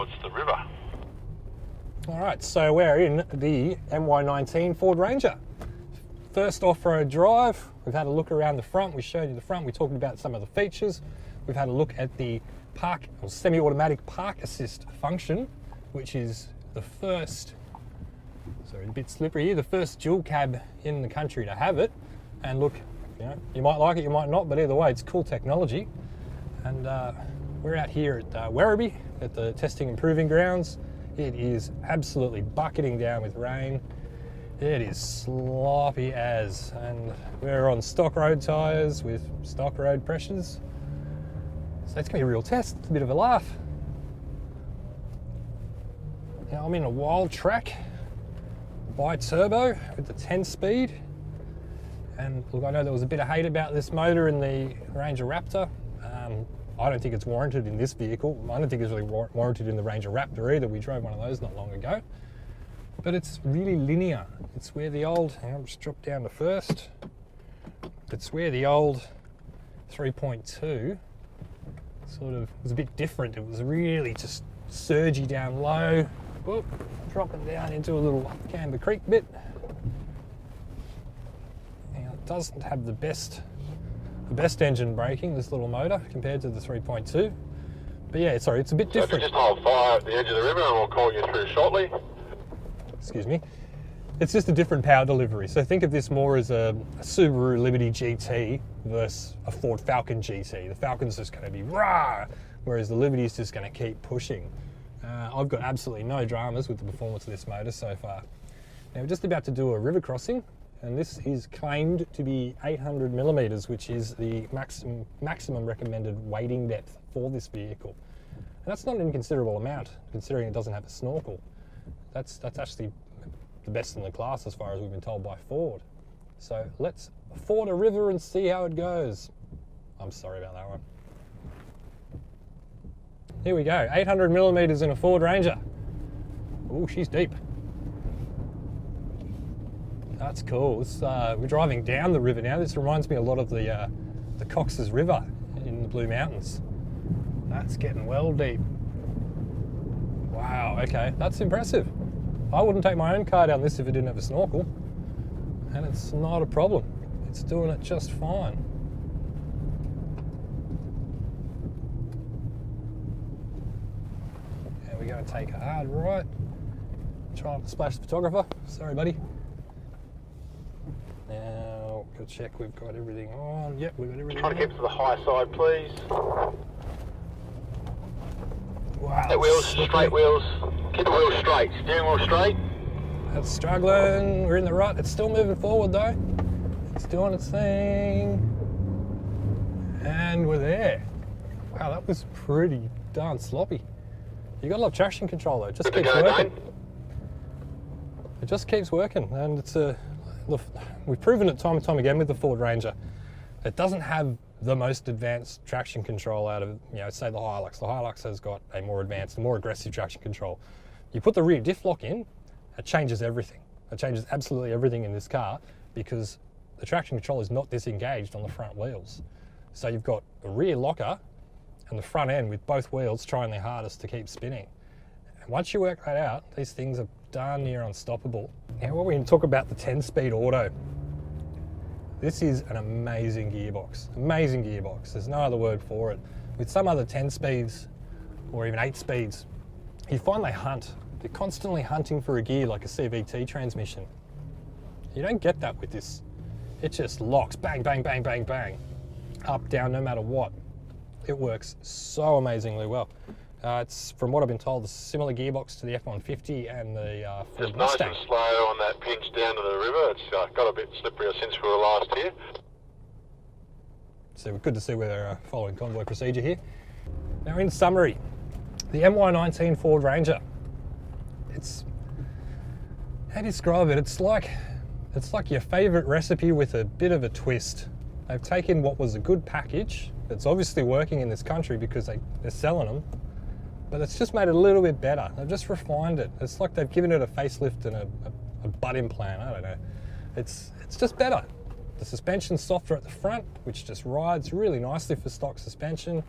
towards the river. All right, so we're in the MY2019 Ford Ranger. First off-road drive. We've had a look around the front. We showed you the front. We talked about some of the features. We've had a look at the park or semi-automatic park assist function, which is the first, sorry, a bit slippery here, the first dual cab in the country to have it. And look, you know, you might like it, you might not, but either way, it's cool technology. And we're out here at Werribee at the testing and proving grounds. It is absolutely bucketing down with rain. It is sloppy as, and we're on stock road tyres with stock road pressures. So it's gonna be a real test. It's a bit of a laugh. Now I'm in a Wildtrak bi-turbo with the 10-speed. And look, I know there was a bit of hate about this motor in the Ranger Raptor. I don't think it's warranted in this vehicle. I don't think it's really warranted in the Ranger Raptor either. We drove one of those not long ago. But it's really linear. It's where the old, hang on, just drop down to first. It's where the old 3.2 sort of was a bit different. It was really just surgy down low, whoop, dropping down into a little Camber Creek bit. Now, it doesn't have the best engine braking, this little motor, compared to the 3.2. But yeah, sorry, it's a bit different. So just hold fire at the edge of the river and we'll call you through shortly. Excuse me. It's just a different power delivery. So think of this more as a Subaru Liberty GT versus a Ford Falcon GT. The Falcon's just going to be rah, whereas the Liberty's just going to keep pushing. I've got absolutely no dramas with the performance of this motor so far. Now we're just about to do a river crossing, and this is claimed to be 800 millimeters, which is the maximum recommended wading depth for this vehicle. And that's not an inconsiderable amount, considering it doesn't have a snorkel. That's actually the best in the class as far as we've been told by Ford. So let's ford a river and see how it goes. I'm sorry about that one. Here we go, 800 millimeters in a Ford Ranger. Oh, she's deep. That's cool. We're driving down the river now. This reminds me a lot of the Cox's River in the Blue Mountains. That's getting well deep. Wow, okay, that's impressive. I wouldn't take my own car down this if it didn't have a snorkel. And it's not a problem. It's doing it just fine. And we're going to take a hard right. Try not to splash the photographer. Sorry, buddy. Now, go check we've got everything on. Yep, we've got everything on. Try to keep to the high side, please. Wow. The wheels, straight wheels. Keep the wheels straight. Steering wheel straight. That's struggling. We're in the rut. It's still moving forward though. It's doing its thing. And we're there. Wow, that was pretty darn sloppy. You got a lot of traction control though. It just keeps working. It just keeps working, and it's we've proven it time and time again with the Ford Ranger. It doesn't have the most advanced traction control out of, you know, say the Hilux. The Hilux has got a more advanced, more aggressive traction control. You put the rear diff lock in, it changes everything. It changes absolutely everything in this car because the traction control is not disengaged on the front wheels. So you've got a rear locker and the front end with both wheels trying their hardest to keep spinning. And once you work that out, these things are darn near unstoppable. Now we're going to talk about the 10-speed auto. This is an amazing gearbox. Amazing gearbox. There's no other word for it. With some other 10 speeds or even 8 speeds, you find they hunt. They're constantly hunting for a gear like a CVT transmission. You don't get that with this. It just locks, bang, bang, bang, bang, bang. Up, down, no matter what. It works so amazingly well. It's, from what I've been told, a similar gearbox to the F-150 and the Ford Mustang. Nice and slow on that pinch down to the river. It's got a bit slipperier since we were last here. So good to see we're following convoy procedure here. Now in summary, the MY2019 Ford Ranger. It's, how do you describe it? It's like your favourite recipe with a bit of a twist. They've taken what was a good package that's obviously working in this country because they're selling them, but it's just made it a little bit better. They've just refined it. It's like they've given it a facelift and a butt implant. I don't know. It's just better. The suspension's softer at the front, which just rides really nicely for stock suspension.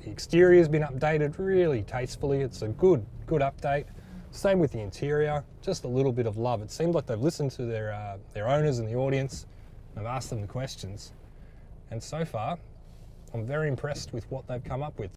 The exterior's been updated really tastefully. It's a good update. Same with the interior, just a little bit of love. It seemed like they've listened to their owners and the audience. I've asked them the questions, and so far I'm very impressed with what they've come up with.